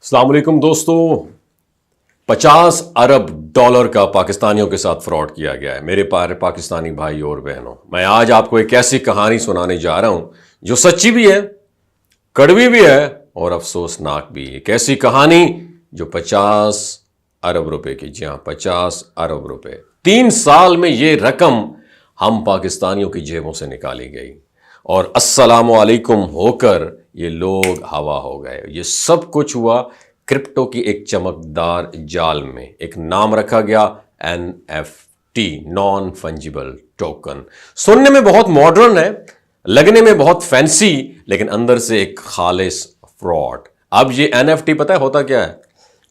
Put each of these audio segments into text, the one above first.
अस्सलाम वालेकुम दोस्तों। 50 अरब डॉलर का पाकिस्तानियों के साथ फ्रॉड किया गया है। मेरे प्यारे पाकिस्तानी भाई और बहनों, मैं आज आपको एक ऐसी कहानी सुनाने जा रहा हूं जो सच्ची भी है, कड़वी भी है और अफसोसनाक भी। एक ऐसी कहानी जो 50 अरब रुपए की, जी हाँ 50 अरब रुपए, 3 साल में ये रकम हम पाकिस्तानियों की जेबों से निकाली गई और अस्सलामु अलैकुम होकर ये लोग हवा हो गए। ये सब कुछ हुआ क्रिप्टो की एक चमकदार जाल में। एक नाम रखा गया NFT, नॉन फंजिबल टोकन। सुनने में बहुत मॉडर्न है, लगने में बहुत फैंसी, लेकिन अंदर से एक खालिस फ्रॉड। अब ये NFT पता है होता क्या है?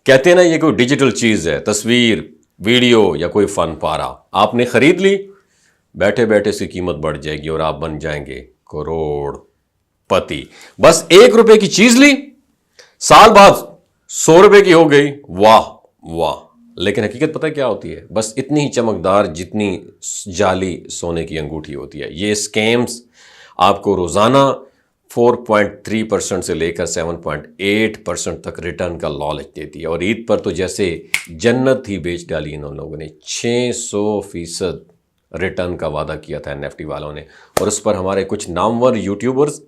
कहते हैं ना ये कोई डिजिटल चीज है, तस्वीर, वीडियो या कोई फन पारा। आपने खरीद ली, बैठे बैठे इसकी कीमत बढ़ जाएगी और आप बन जाएंगे करोड़पति। बस 1 रुपए की चीज ली, साल बाद 100 रुपए की हो गई, वाह वाह। लेकिन हकीकत पता है क्या होती है? बस इतनी ही चमकदार जितनी जाली सोने की अंगूठी होती है। ये स्कैम्स आपको रोजाना 4.3% से लेकर 7.8% तक रिटर्न का लॉलच देती है। और ईद पर तो जैसे जन्नत ही बेच डाली इन लोगों ने। 600% रिटर्न का वादा किया था NFT वालों ने। और उस पर हमारे कुछ नामवर यूट्यूबर्स,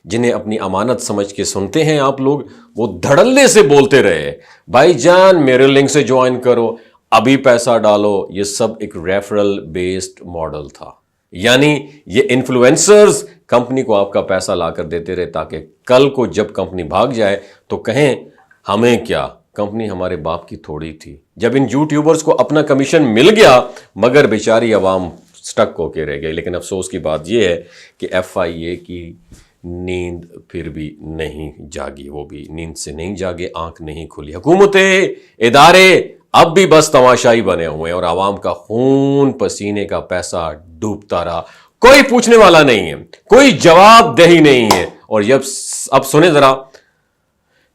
जिन्हें अपनी अमानत समझ के सुनते हैं आप लोग, वो धड़ल्ले से बोलते रहे, भाईजान मेरे लिंक से ज्वाइन करो, अभी पैसा डालो। ये सब एक रेफरल बेस्ड मॉडल था। यानी ये इन्फ्लुएंसर्स कंपनी को आपका पैसा लाकर देते रहे ताकि कल को जब कंपनी भाग जाए तो कहें हमें क्या, कंपनी हमारे बाप की थोड़ी थी। जब इन यूट्यूबर्स को अपना कमीशन मिल गया, मगर बेचारी आवाम स्टक होके रह गई। लेकिन अफसोस की बात यह है कि FIA की नींद फिर भी नहीं जागी, वो भी नींद से नहीं जागे, आंख नहीं खुली। हुकूमतें, इदारे अब भी बस तमाशाई बने हुए हैं और आवाम का खून पसीने का पैसा डूबता रहा। कोई पूछने वाला नहीं है, कोई जवाबदेही नहीं है। और अब सुने जरा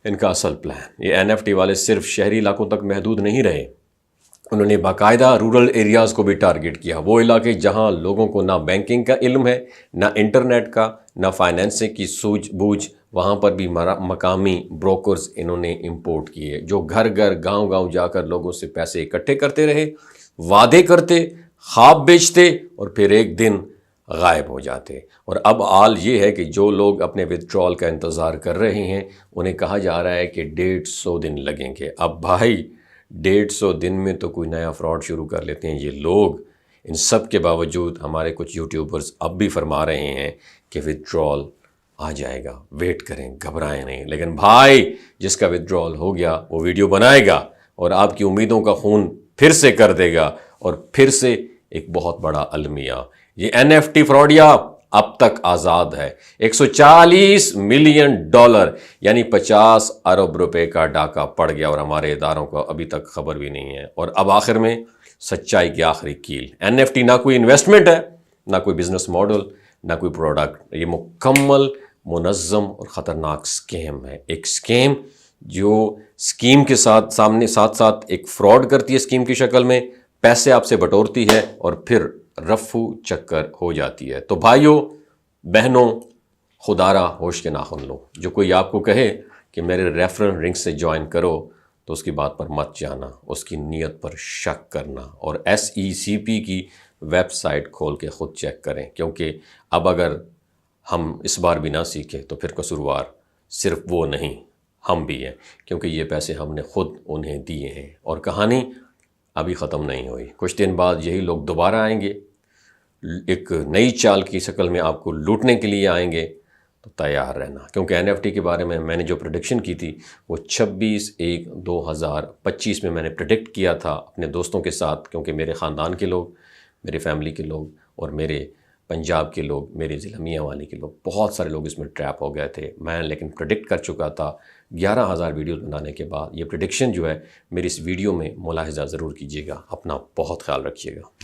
इनका असल प्लान। ये NFT वाले सिर्फ शहरी इलाकों तक महदूद नहीं रहे, उन्होंने बाकायदा रूरल एरियाज़ को भी टारगेट किया। वो इलाके जहां लोगों को ना बैंकिंग का इल्म है, ना इंटरनेट का, ना फाइनेंसिंग की सूझबूझ, वहां पर भी मकामी ब्रोकर्स इन्होंने इंपोर्ट किए, जो घर घर गांव गांव जाकर लोगों से पैसे इकट्ठे करते रहे, वादे करते, ख्वाब बेचते और फिर एक दिन गायब हो जाते। और अब हाल ये है कि जो लोग अपने विथड्रॉल का इंतज़ार कर रहे हैं, उन्हें कहा जा रहा है कि 150 दिन लगेंगे। अब भाई 150 दिन में तो कोई नया फ्रॉड शुरू कर लेते हैं ये लोग। इन सब के बावजूद हमारे कुछ यूट्यूबर्स अब भी फरमा रहे हैं कि विथड्रॉल आ जाएगा, वेट करें, घबराएं नहीं। लेकिन भाई जिसका विथड्रॉल हो गया वो वीडियो बनाएगा और आपकी उम्मीदों का खून फिर से कर देगा और फिर से एक बहुत बड़ा अलमिया। ये NFT फ्रॉडिया अब तक आज़ाद है। 140 मिलियन डॉलर यानी 50 अरब रुपए का डाका पड़ गया और हमारे इदारों को अभी तक खबर भी नहीं है। और अब आखिर में सच्चाई की आखिरी कील। NFT ना कोई इन्वेस्टमेंट है, ना कोई बिजनेस मॉडल, ना कोई प्रोडक्ट। ये मुकम्मल मुनज़्ज़म और ख़तरनाक स्कैम है। एक स्कैम जो स्कीम के साथ साथ एक फ्रॉड करती है, स्कीम की शक्ल में पैसे आपसे बटोरती है और फिर रफू चक्कर हो जाती है। तो भाइयों बहनों, खुदारा होश के नाखुन लो। जो कोई आपको कहे कि मेरे रेफरल लिंक से ज्वाइन करो तो उसकी बात पर मत जाना, उसकी नीयत पर शक करना और SECP की वेबसाइट खोल के ख़ुद चेक करें। क्योंकि अब अगर हम इस बार भी ना सीखे तो फिर कसूरवार सिर्फ वो नहीं, हम भी हैं। क्योंकि ये पैसे हमने खुद उन्हें दिए हैं और कहानी अभी ख़त्म नहीं हुई। कुछ दिन बाद यही लोग दोबारा आएंगे, एक नई चाल की शक्ल में आपको लूटने के लिए आएंगे। तो तैयार रहना। क्योंकि NFT के बारे में मैंने जो प्रेडिक्शन की थी वो 26/1/2025 में मैंने प्रेडिक्ट किया था अपने दोस्तों के साथ। क्योंकि मेरे ख़ानदान के लोग, मेरे फैमिली के लोग और मेरे पंजाब के लोग, मेरे ज़िला मियांवाली के लोग, बहुत सारे लोग इसमें ट्रैप हो गए थे। मैं लेकिन प्रेडिक्ट कर चुका था। 11,000 वीडियोज़ बनाने के बाद ये प्रेडिक्शन जो है मेरी इस वीडियो में मुलाहिज़ा ज़रूर कीजिएगा। अपना बहुत ख्याल रखिएगा।